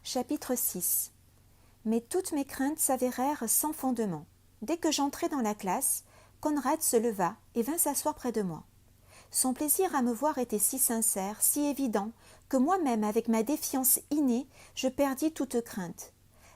Chapitre 6. Mais toutes mes craintes s'avérèrent sans fondement. Dès que j'entrai dans la classe, Conrad se leva et vint s'asseoir près de moi. Son plaisir à me voir était si sincère, si évident, que moi-même, avec ma défiance innée, je perdis toute crainte.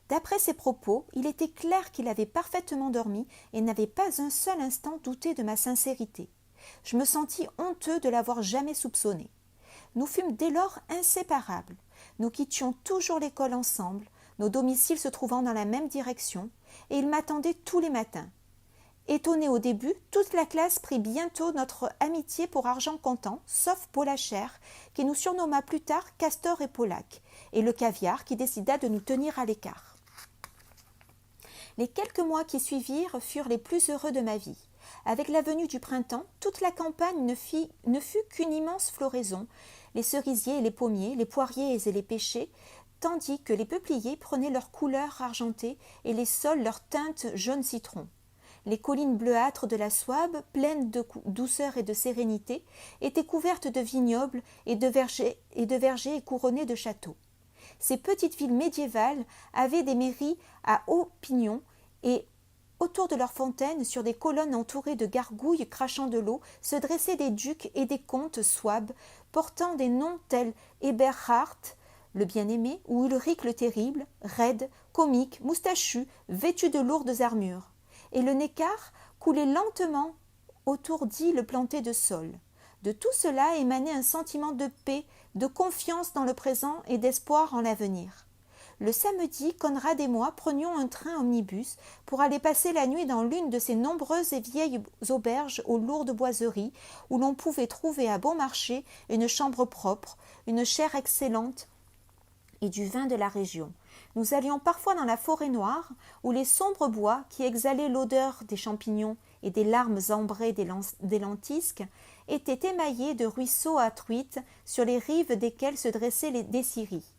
D'après ses propos, il était clair qu'il avait parfaitement dormi et n'avait pas un seul instant douté de ma sincérité. Je me sentis honteux de l'avoir jamais soupçonné. Nous fûmes dès lors inséparables. Nous quittions toujours l'école ensemble, nos domiciles se trouvant dans la même direction, et il m'attendait tous les matins. Étonnée au début, toute la classe prit bientôt notre amitié pour argent comptant, sauf Polachère, qui nous surnomma plus tard Castor et Polac, et le caviar qui décida de nous tenir à l'écart. Les quelques mois qui suivirent furent les plus heureux de ma vie. Avec la venue du printemps, toute la campagne ne fut qu'une immense floraison, les cerisiers et les pommiers, les poiriers et les pêchers, tandis que les peupliers prenaient leur couleur argentée et les saules leur teinte jaune citron. Les collines bleuâtres de la Souabe, pleines de douceur et de sérénité, étaient couvertes de vignobles et de vergers et couronnées de châteaux. Ces petites villes médiévales avaient des mairies à hauts pignons et autour de leurs fontaines, sur des colonnes entourées de gargouilles crachant de l'eau, se dressaient des ducs et des comtes souabes, portant des noms tels Eberhard, le bien-aimé, ou Ulrich le terrible, raide, comique, moustachu, vêtu de lourdes armures. Et le Neckar coulait lentement autour d'îles plantées de saules. De tout cela émanait un sentiment de paix, de confiance dans le présent et d'espoir en l'avenir. Le samedi, Conrad et moi prenions un train omnibus pour aller passer la nuit dans l'une de ces nombreuses et vieilles auberges aux lourdes boiseries où l'on pouvait trouver à bon marché une chambre propre, une chair excellente et du vin de la région. Nous allions parfois dans la forêt noire où les sombres bois qui exhalaient l'odeur des champignons et des larmes ambrées des lentisques étaient émaillés de ruisseaux à truites sur les rives desquels se dressaient des scieries.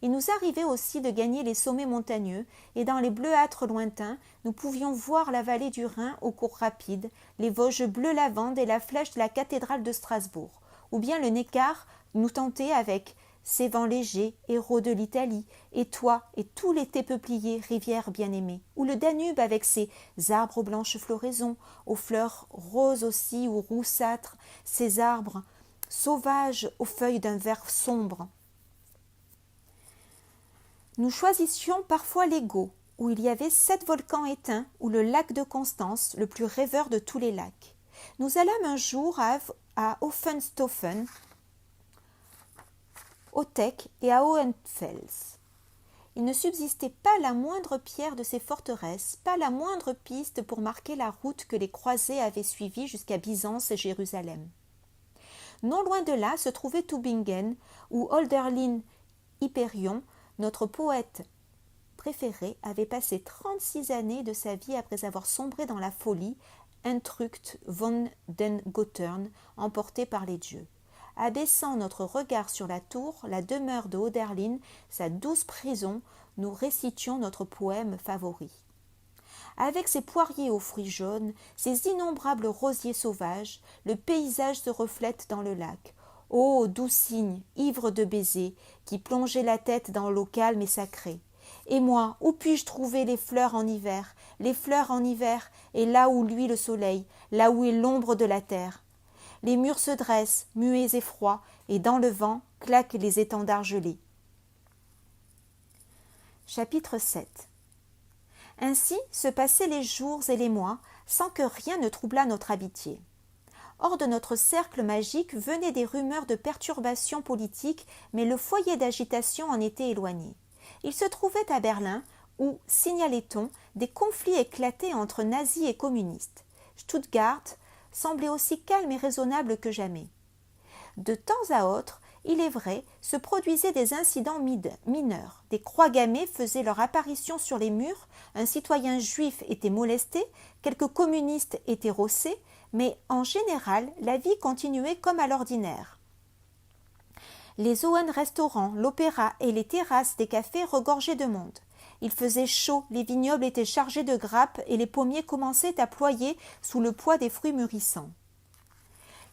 Il nous arrivait aussi de gagner les sommets montagneux, et dans les bleuâtres lointains, nous pouvions voir la vallée du Rhin au cours rapide, les Vosges bleu lavande et la flèche de la cathédrale de Strasbourg, ou bien le Neckar nous tentait avec ses vents légers, héros de l'Italie, et toi et tous les tés peupliers, rivières bien-aimées, ou le Danube avec ses arbres aux blanches floraisons, aux fleurs roses aussi ou roussâtres, ses arbres sauvages aux feuilles d'un vert sombre. Nous choisissions parfois l'Ego, où il y avait 7 volcans éteints, ou le lac de Constance, le plus rêveur de tous les lacs. Nous allâmes un jour à Hohenstaufen, au Teck et à Hohenfels. Il ne subsistait pas la moindre pierre de ces forteresses, pas la moindre piste pour marquer la route que les croisés avaient suivie jusqu'à Byzance et Jérusalem. Non loin de là se trouvait Tübingen, où Hölderlin Hyperion, notre poète préféré, avait passé 36 années de sa vie après avoir sombré dans la folie, Entrucht von den Göttern, emporté par les dieux. Abaissant notre regard sur la tour, la demeure de Hölderlin, sa douce prison, nous récitions notre poème favori. Avec ses poiriers aux fruits jaunes, ses innombrables rosiers sauvages, le paysage se reflète dans le lac. Ô doux cygne, ivre de baisers, qui plongeait la tête dans l'eau calme et sacrée. Et moi, où puis-je trouver les fleurs en hiver, et là où luit le soleil, là où est l'ombre de la terre. Les murs se dressent, muets et froids, et dans le vent claquent les étendards gelés. Chapitre 7. Ainsi se passaient les jours et les mois, sans que rien ne troublât notre amitié. Hors de notre cercle magique venaient des rumeurs de perturbations politiques, mais le foyer d'agitation en était éloigné. Il se trouvait à Berlin, où, signalait-on, des conflits éclataient entre nazis et communistes. Stuttgart semblait aussi calme et raisonnable que jamais. De temps à autre, il est vrai, se produisaient des incidents mineurs. Des croix gammées faisaient leur apparition sur les murs, un citoyen juif était molesté, quelques communistes étaient rossés, mais en général, la vie continuait comme à l'ordinaire. Les Owen-restaurants, l'opéra et les terrasses des cafés regorgeaient de monde. Il faisait chaud, les vignobles étaient chargés de grappes et les pommiers commençaient à ployer sous le poids des fruits mûrissants.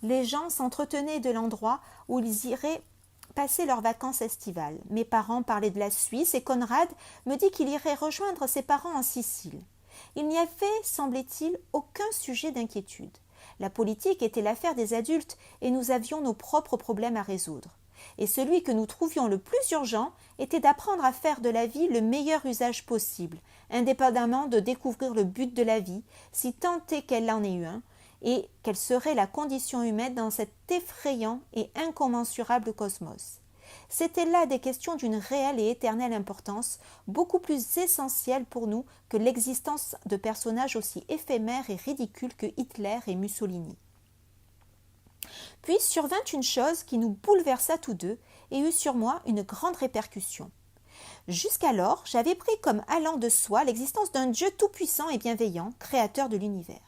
Les gens s'entretenaient de l'endroit où ils iraient passer leurs vacances estivales. Mes parents parlaient de la Suisse et Conrad me dit qu'il irait rejoindre ses parents en Sicile. Il n'y avait, semblait-il, aucun sujet d'inquiétude. La politique était l'affaire des adultes et nous avions nos propres problèmes à résoudre. Et celui que nous trouvions le plus urgent était d'apprendre à faire de la vie le meilleur usage possible, indépendamment de découvrir le but de la vie, si tant est qu'elle en ait eu un, et quelle serait la condition humaine dans cet effrayant et incommensurable cosmos. C'étaient là des questions d'une réelle et éternelle importance, beaucoup plus essentielles pour nous que l'existence de personnages aussi éphémères et ridicules que Hitler et Mussolini. Puis survint une chose qui nous bouleversa tous deux et eut sur moi une grande répercussion. Jusqu'alors, j'avais pris comme allant de soi l'existence d'un Dieu tout-puissant et bienveillant, créateur de l'univers.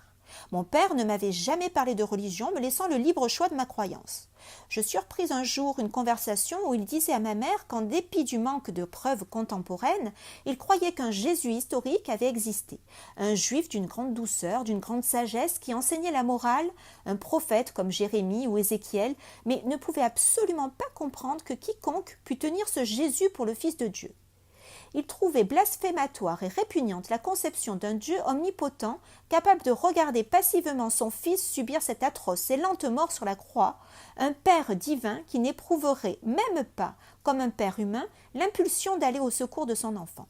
Mon père ne m'avait jamais parlé de religion, me laissant le libre choix de ma croyance. Je surpris un jour une conversation où il disait à ma mère qu'en dépit du manque de preuves contemporaines, il croyait qu'un Jésus historique avait existé, un juif d'une grande douceur, d'une grande sagesse qui enseignait la morale, un prophète comme Jérémie ou Ézéchiel, mais ne pouvait absolument pas comprendre que quiconque pût tenir ce Jésus pour le Fils de Dieu. Il trouvait blasphématoire et répugnante la conception d'un Dieu omnipotent capable de regarder passivement son Fils subir cette atroce et lente mort sur la croix, un Père divin qui n'éprouverait même pas, comme un Père humain, l'impulsion d'aller au secours de son enfant.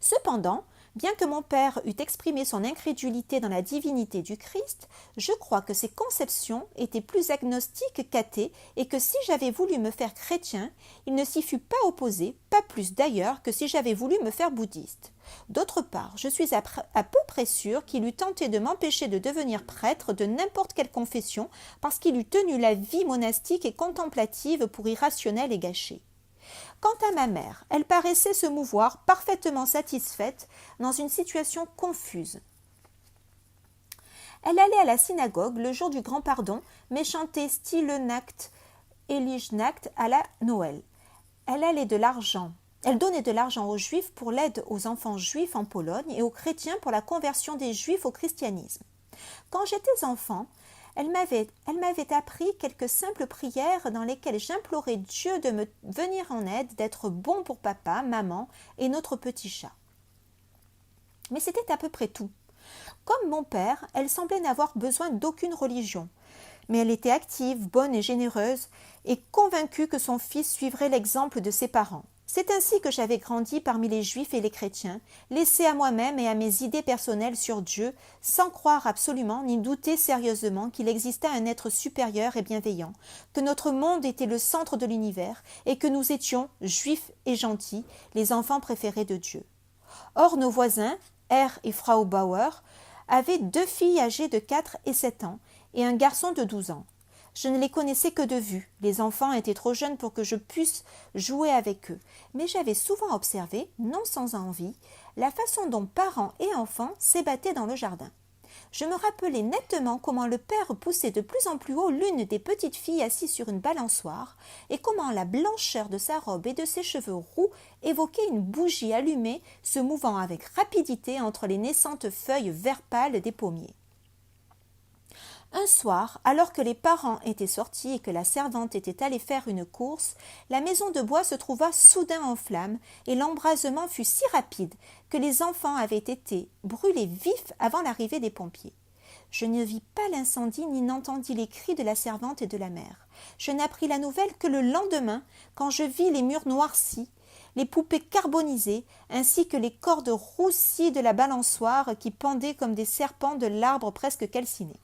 Cependant, bien que mon père eût exprimé son incrédulité dans la divinité du Christ, je crois que ses conceptions étaient plus agnostiques qu'athées et que si j'avais voulu me faire chrétien, il ne s'y fût pas opposé, pas plus d'ailleurs que si j'avais voulu me faire bouddhiste. D'autre part, je suis à peu près sûre qu'il eût tenté de m'empêcher de devenir prêtre de n'importe quelle confession parce qu'il eût tenu la vie monastique et contemplative pour irrationnelle et gâchée. Quant à ma mère, elle paraissait se mouvoir parfaitement satisfaite dans une situation confuse. Elle allait à la synagogue le jour du grand pardon, mais chantait Stille Nacht, Heilige Nacht à la Noël. Elle donnait de l'argent aux Juifs pour l'aide aux enfants juifs en Pologne et aux chrétiens pour la conversion des Juifs au christianisme. Quand j'étais enfant, elle m'avait appris quelques simples prières dans lesquelles j'implorais Dieu de me venir en aide, d'être bon pour papa, maman et notre petit chat. Mais c'était à peu près tout. Comme mon père, elle semblait n'avoir besoin d'aucune religion. Mais elle était active, bonne et généreuse, et convaincue que son fils suivrait l'exemple de ses parents. C'est ainsi que j'avais grandi parmi les Juifs et les chrétiens, laissée à moi-même et à mes idées personnelles sur Dieu, sans croire absolument ni douter sérieusement qu'il existait un être supérieur et bienveillant, que notre monde était le centre de l'univers et que nous étions, juifs et gentils, les enfants préférés de Dieu. Or, nos voisins, R et Frau Bauer, avaient 2 filles âgées de 4 et 7 ans et un garçon de 12 ans. Je ne les connaissais que de vue, les enfants étaient trop jeunes pour que je puisse jouer avec eux, mais j'avais souvent observé, non sans envie, la façon dont parents et enfants s'ébattaient dans le jardin. Je me rappelais nettement comment le père poussait de plus en plus haut l'une des petites filles assises sur une balançoire, et comment la blancheur de sa robe et de ses cheveux roux évoquait une bougie allumée se mouvant avec rapidité entre les naissantes feuilles vert pâle des pommiers. Un soir, alors que les parents étaient sortis et que la servante était allée faire une course, la maison de bois se trouva soudain en flammes et l'embrasement fut si rapide que les enfants avaient été brûlés vifs avant l'arrivée des pompiers. Je ne vis pas l'incendie ni n'entendis les cris de la servante et de la mère. Je n'appris la nouvelle que le lendemain, quand je vis les murs noircis, les poupées carbonisées, ainsi que les cordes roussies de la balançoire qui pendaient comme des serpents de l'arbre presque calciné.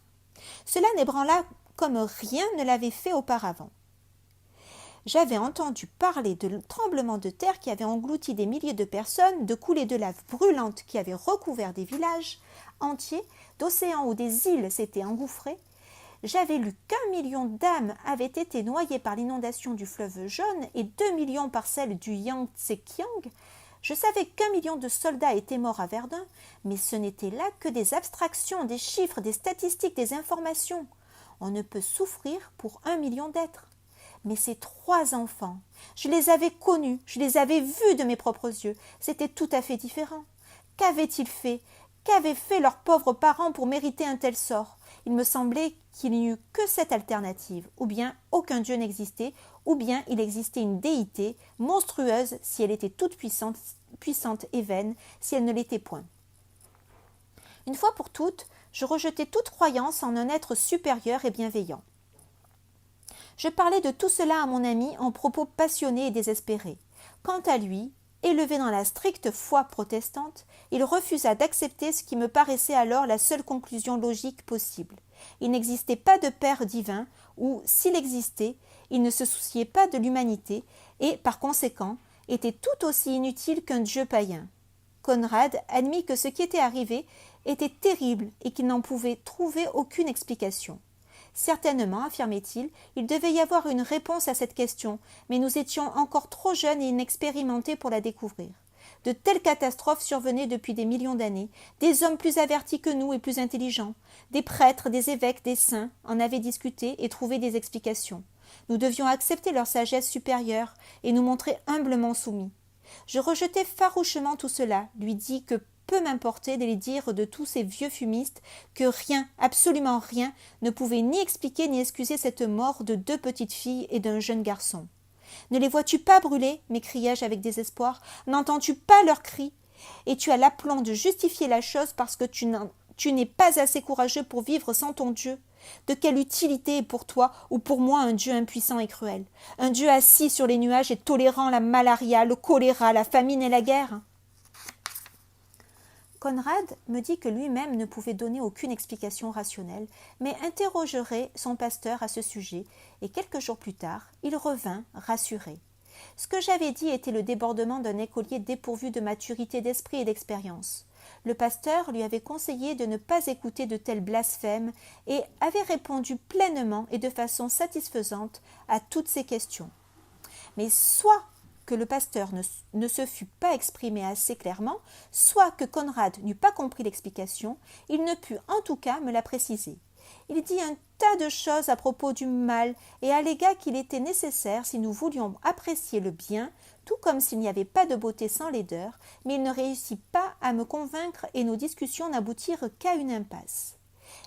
Cela n'ébranla comme rien ne l'avait fait auparavant. J'avais entendu parler de tremblements de terre qui avaient englouti des milliers de personnes, de coulées de lave brûlantes qui avaient recouvert des villages entiers, d'océans où des îles s'étaient engouffrées. J'avais lu qu'1 million d'âmes avaient été noyées par l'inondation du fleuve Jaune et 2 millions par celle du Yangtze-Kiang. Je savais qu'1 million de soldats étaient morts à Verdun, mais ce n'était là que des abstractions, des chiffres, des statistiques, des informations. On ne peut souffrir pour 1 million d'êtres. Mais ces 3 enfants, je les avais connus, je les avais vus de mes propres yeux. C'était tout à fait différent. Qu'avaient-ils fait? Qu'avaient fait leurs pauvres parents pour mériter un tel sort? Il me semblait qu'il n'y eût que cette alternative, ou bien aucun Dieu n'existait, ou bien il existait une déité, monstrueuse si elle était toute puissante et vaine, si elle ne l'était point. Une fois pour toutes, je rejetai toute croyance en un être supérieur et bienveillant. Je parlais de tout cela à mon ami en propos passionnés et désespérés. Quant à lui, élevé dans la stricte foi protestante, il refusa d'accepter ce qui me paraissait alors la seule conclusion logique possible. Il n'existait pas de Père divin, ou, s'il existait, il ne se souciait pas de l'humanité, et, par conséquent, était tout aussi inutile qu'un dieu païen. Conrad admit que ce qui était arrivé était terrible et qu'il n'en pouvait trouver aucune explication. Certainement, affirmait-il, il devait y avoir une réponse à cette question, mais nous étions encore trop jeunes et inexpérimentés pour la découvrir. De telles catastrophes survenaient depuis des millions d'années. Des hommes plus avertis que nous et plus intelligents, des prêtres, des évêques, des saints en avaient discuté et trouvé des explications. Nous devions accepter leur sagesse supérieure et nous montrer humblement soumis. Je rejetai farouchement tout cela, lui dis que peu m'importait de les dire de tous ces vieux fumistes que rien, absolument rien, ne pouvait ni expliquer ni excuser cette mort de 2 petites filles et d'un jeune garçon. « Ne les vois-tu pas brûler » m'écriai-je avec désespoir. « N'entends-tu pas leurs cris ? Et tu as l'aplomb de justifier la chose parce que tu n'es pas assez courageux pour vivre sans ton Dieu. De quelle utilité est pour toi ou pour moi un Dieu impuissant et cruel, un Dieu assis sur les nuages et tolérant la malaria, le choléra, la famine et la guerre ?» Conrad me dit que lui-même ne pouvait donner aucune explication rationnelle, mais interrogerait son pasteur à ce sujet, et quelques jours plus tard, il revint rassuré. Ce que j'avais dit était le débordement d'un écolier dépourvu de maturité d'esprit et d'expérience. Le pasteur lui avait conseillé de ne pas écouter de tels blasphèmes et avait répondu pleinement et de façon satisfaisante à toutes ces questions. Mais soit que le pasteur ne se fût pas exprimé assez clairement, soit que Conrad n'eût pas compris l'explication, il ne put en tout cas me la préciser. Il dit un tas de choses à propos du mal et allégua qu'il était nécessaire, si nous voulions apprécier le bien, tout comme s'il n'y avait pas de beauté sans laideur, mais il ne réussit pas à me convaincre et nos discussions n'aboutirent qu'à une impasse.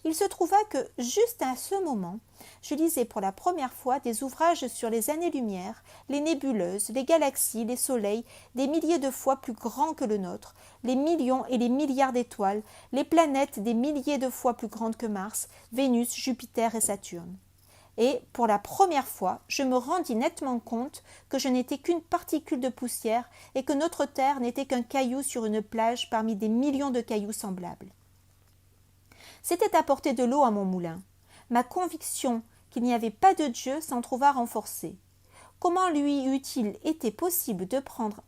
Il se trouva que, juste à ce moment, je lisais pour la première fois des ouvrages sur les années-lumière, les nébuleuses, les galaxies, les soleils, des milliers de fois plus grands que le nôtre, les millions et les milliards d'étoiles, les planètes des milliers de fois plus grandes que Mars, Vénus, Jupiter et Saturne. Et, pour la première fois, je me rendis nettement compte que je n'étais qu'une particule de poussière et que notre Terre n'était qu'un caillou sur une plage parmi des millions de cailloux semblables. C'était apporter de l'eau à mon moulin. Ma conviction qu'il n'y avait pas de Dieu s'en trouva renforcée. Comment lui eût-il été possible de prendre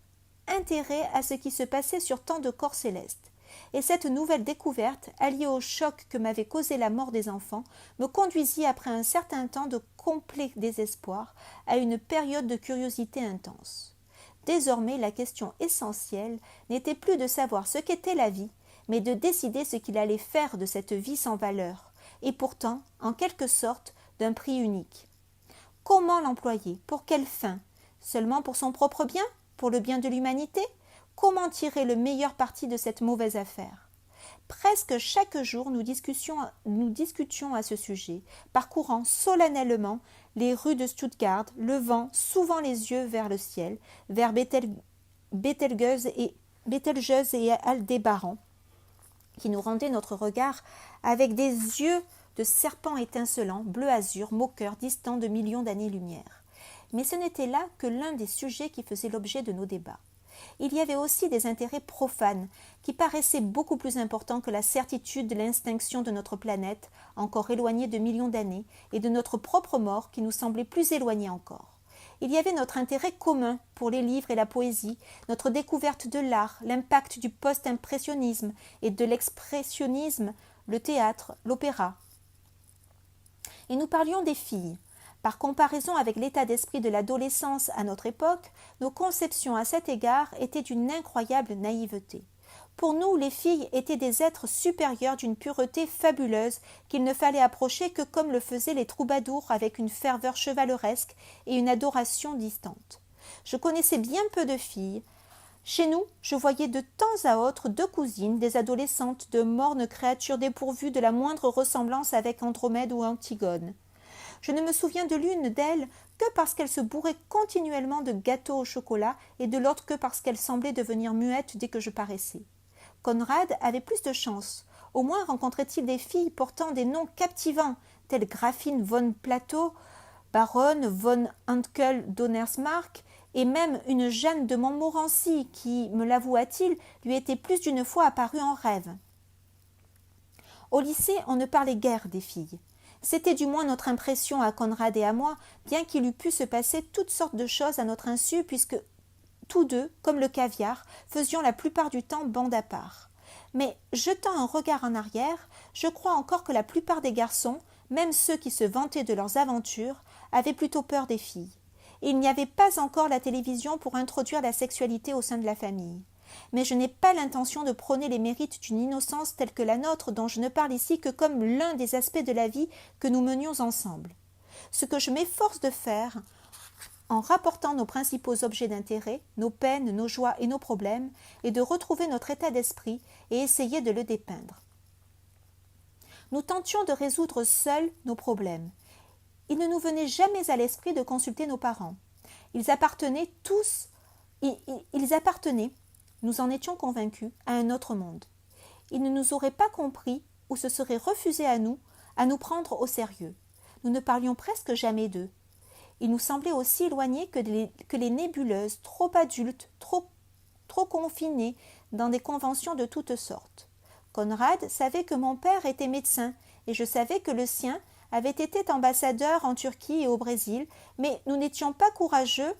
intérêt à ce qui se passait sur tant de corps célestes ? Et cette nouvelle découverte, alliée au choc que m'avait causé la mort des enfants, me conduisit après un certain temps de complet désespoir à une période de curiosité intense. Désormais, la question essentielle n'était plus de savoir ce qu'était la vie, mais de décider ce qu'il allait faire de cette vie sans valeur, et pourtant, en quelque sorte, d'un prix unique. Comment l'employer? Pour quelle fin? Seulement pour son propre bien? Pour le bien de l'humanité? Comment tirer le meilleur parti de cette mauvaise affaire? Presque chaque jour, nous discutions à ce sujet, parcourant solennellement les rues de Stuttgart, levant souvent les yeux vers le ciel, vers Betelgeuse et Aldébaran, qui nous rendaient notre regard avec des yeux de serpents étincelants, bleu-azur, moqueurs, distants de millions d'années-lumière. Mais ce n'était là que l'un des sujets qui faisait l'objet de nos débats. Il y avait aussi des intérêts profanes, qui paraissaient beaucoup plus importants que la certitude de l'extinction de notre planète, encore éloignée de millions d'années, et de notre propre mort, qui nous semblait plus éloignée encore. Il y avait notre intérêt commun pour les livres et la poésie, notre découverte de l'art, l'impact du post-impressionnisme et de l'expressionnisme, le théâtre, l'opéra. Et nous parlions des filles. Par comparaison avec l'état d'esprit de l'adolescence à notre époque, nos conceptions à cet égard étaient d'une incroyable naïveté. Pour nous, les filles étaient des êtres supérieurs d'une pureté fabuleuse qu'il ne fallait approcher que comme le faisaient les troubadours avec une ferveur chevaleresque et une adoration distante. Je connaissais bien peu de filles, Chez nous, je voyais de temps à autre 2 cousines, des adolescentes, de mornes créatures dépourvues de la moindre ressemblance avec Andromède ou Antigone. Je ne me souviens de l'une d'elles que parce qu'elle se bourrait continuellement de gâteaux au chocolat et de l'autre que parce qu'elle semblait devenir muette dès que je paraissais. Conrad avait plus de chance. Au moins rencontrait-il des filles portant des noms captivants, telles Graphine von Plateau, Baronne von Ankel Donnersmarck, et même une Jeanne de Montmorency qui, me l'avoua-t-il, lui était plus d'une fois apparue en rêve. Au lycée, on ne parlait guère des filles. C'était du moins notre impression à Conrad et à moi, bien qu'il eût pu se passer toutes sortes de choses à notre insu, puisque tous deux, comme le caviar, faisions la plupart du temps bande à part. Mais, jetant un regard en arrière, je crois encore que la plupart des garçons, même ceux qui se vantaient de leurs aventures, avaient plutôt peur des filles. Et il n'y avait pas encore la télévision pour introduire la sexualité au sein de la famille. Mais je n'ai pas l'intention de prôner les mérites d'une innocence telle que la nôtre, dont je ne parle ici que comme l'un des aspects de la vie que nous menions ensemble. Ce que je m'efforce de faire, en rapportant nos principaux objets d'intérêt, nos peines, nos joies et nos problèmes, est de retrouver notre état d'esprit et essayer de le dépeindre. Nous tentions de résoudre seuls nos problèmes. Il ne nous venait jamais à l'esprit de consulter nos parents. Ils appartenaient, nous en étions convaincus, à un autre monde. Ils ne nous auraient pas compris ou se seraient refusés à nous prendre au sérieux. Nous ne parlions presque jamais d'eux. Ils nous semblaient aussi éloignés que les nébuleuses, trop adultes, trop confinées dans des conventions de toutes sortes. Conrad savait que mon père était médecin et je savais que le sien avait été ambassadeur en Turquie et au Brésil, mais nous n'étions pas courageux,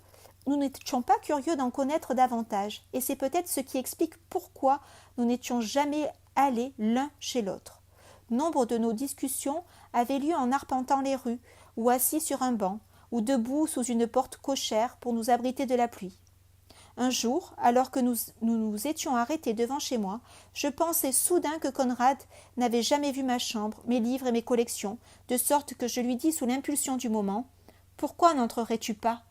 nous n'étions pas curieux d'en connaître davantage, et c'est peut-être ce qui explique pourquoi nous n'étions jamais allés l'un chez l'autre. Nombre de nos discussions avaient lieu en arpentant les rues, ou assis sur un banc, ou debout sous une porte cochère pour nous abriter de la pluie. Un jour, alors que nous étions arrêtés devant chez moi, je pensai soudain que Conrad n'avait jamais vu ma chambre, mes livres et mes collections, de sorte que je lui dis sous l'impulsion du moment « Pourquoi n'entrerais-tu pas ?»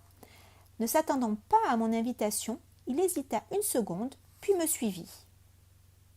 Ne s'attendant pas à mon invitation, il hésita une seconde, puis me suivit.